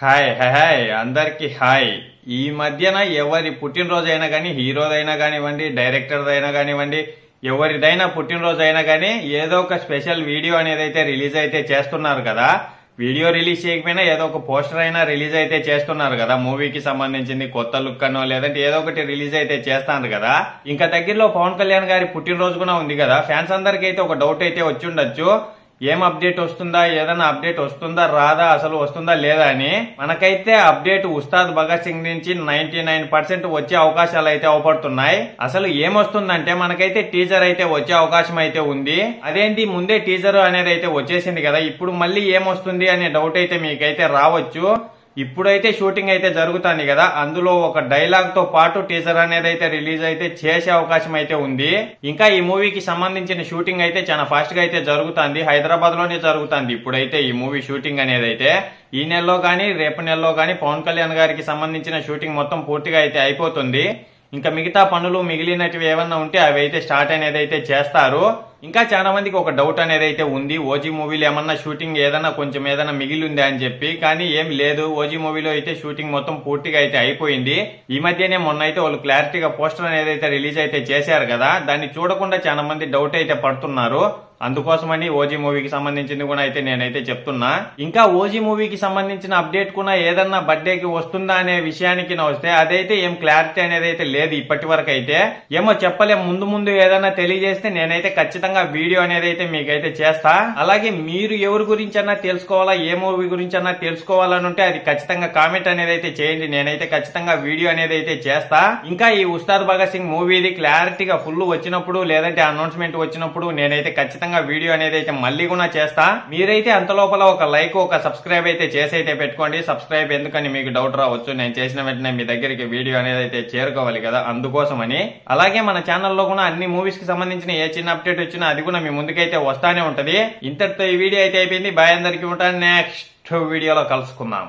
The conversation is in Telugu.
హాయ్ హాయ్ హాయ్ అందరికి హాయ్. ఈ మధ్యన ఎవరి పుట్టినరోజు అయినా కానీ హీరోదైనా కానివ్వండి, డైరెక్టర్ అయినా కానివ్వండి, ఎవరిదైనా పుట్టినరోజు అయినా కానీ ఏదో ఒక స్పెషల్ వీడియో అనేది అయితే రిలీజ్ అయితే చేస్తున్నారు కదా. వీడియో రిలీజ్ చేయకపోయినా ఏదో ఒక పోస్టర్ అయినా రిలీజ్ అయితే చేస్తున్నారు కదా. మూవీకి సంబంధించింది కొత్త లుక్ అనో లేదంటే ఏదో ఒకటి రిలీజ్ అయితే చేస్తాను కదా. ఇంకా దగ్గరలో పవన్ కళ్యాణ్ గారి పుట్టినరోజు కూడా ఉంది కదా. ఫ్యాన్స్ అందరికీ అయితే ఒక డౌట్ అయితే వచ్చి ఉండొచ్చు, ఏం అప్డేట్ వస్తుందా, ఏదైనా అప్డేట్ వస్తుందా రాదా, అసలు వస్తుందా లేదా అని. మనకైతే అప్డేట్ ఉస్తాద్ భగత్ సింగ్ నుంచి 99% వచ్చే అవకాశాలు అయితే అవపడుతున్నాయి. అసలు ఏమొస్తుందంటే మనకైతే టీజర్ అయితే వచ్చే అవకాశం అయితే ఉంది. అదేంటి ముందే టీజర్ అనేది అయితే వచ్చేసింది కదా, ఇప్పుడు మళ్ళీ ఏమొస్తుంది అనే డౌట్ అయితే మీకైతే రావచ్చు. ఇప్పుడైతే షూటింగ్ అయితే జరుగుతుంది కదా, అందులో ఒక డైలాగ్ తో పాటు టీజర్ అనేది అయితే రిలీజ్ అయితే చేసే అవకాశం అయితే ఉంది. ఇంకా ఈ మూవీకి సంబంధించిన షూటింగ్ అయితే చాలా ఫాస్ట్ గా అయితే జరుగుతుంది, హైదరాబాద్ లోనే జరుగుతుంది. ఇప్పుడైతే ఈ మూవీ షూటింగ్ అనేది అయితే ఈ నెలలో గానీ రేపు నెలలో గానీ పవన్ కళ్యాణ్ గారికి సంబంధించిన షూటింగ్ మొత్తం పూర్తిగా అయితే అయిపోతుంది. ఇంకా మిగతా పనులు మిగిలినటివి ఏమన్నా ఉంటే అవి అయితే స్టార్ట్ అనేది అయితే చేస్తారు. ఇంకా చాలా మందికి ఒక డౌట్ అనేది అయితే ఉంది, ఓజీ మూవీలో ఏమన్నా షూటింగ్ ఏదన్నా కొంచెం ఏదైనా మిగిలి ఉంది అని చెప్పి. కానీ ఏం లేదు, ఓజీ మూవీలో అయితే షూటింగ్ మొత్తం పూర్తిగా అయితే అయిపోయింది. ఈ మధ్యనే మొన్న అయితే వాళ్ళు క్లారిటీగా పోస్టర్ అనేది అయితే రిలీజ్ అయితే చేశారు కదా, దాన్ని చూడకుండా చాలా మంది డౌట్ అయితే పడుతున్నారు. అందుకోసమని ఓజీ మూవీకి సంబంధించింది కూడా అయితే నేనైతే చెప్తున్నా. ఇంకా ఓజీ మూవీకి సంబంధించిన అప్డేట్ కూడా ఏదన్నా బర్త్డేకి వస్తుందా అనే విషయానికి వస్తే అదైతే ఏం క్లారిటీ అనేది అయితే లేదు ఇప్పటి వరకు అయితే. ఏమో చెప్పలేం, ముందు ముందు ఏదన్నా తెలియజేస్తే నేనైతే ఖచ్చితంగా వీడియో అనేది అయితే మీకైతే చేస్తా. అలాగే మీరు ఎవరి గురించి అన్నా తెలుసుకోవాలా, ఏ మూవీ గురించి అన్నా తెలుసుకోవాలని ఉంటే అది ఖచ్చితంగా కామెంట్ అనేది అయితే చేయండి, నేనైతే ఖచ్చితంగా వీడియో అనేది అయితే చేస్తా. ఇంకా ఈ ఉస్తాద్ భగత్ సింగ్ మూవీది క్లారిటీగా ఫుల్ వచ్చినప్పుడు లేదంటే అనౌన్స్మెంట్ వచ్చినప్పుడు నేనైతే ఖచ్చితంగా వీడియో అనేది అయితే మళ్ళీ కూడా చేస్తా. మీరైతే అంత లోపల ఒక లైక్ ఒక సబ్స్క్రైబ్ అయితే చేసి అయితే పెట్టుకోండి. సబ్స్క్రైబ్ ఎందుకని మీకు డౌట్ రావచ్చు, నేను చేసిన వెంటనే మీ దగ్గరికి వీడియో అనేది అయితే చేరుకోవాలి కదా, అందుకోసమని. అలాగే మన ఛానల్లో కూడా అన్ని మూవీస్ కి సంబంధించిన ఏ చిన్న అప్డేట్ వచ్చినా అది కూడా మీ ముందుకైతే వస్తానే ఉంటది. ఇంతటితో ఈ వీడియో అయితే అయిపోయింది. బాయ్ అందరికీ. ఉంటాను, నెక్స్ట్ వీడియోలో కలుసుకుందాం.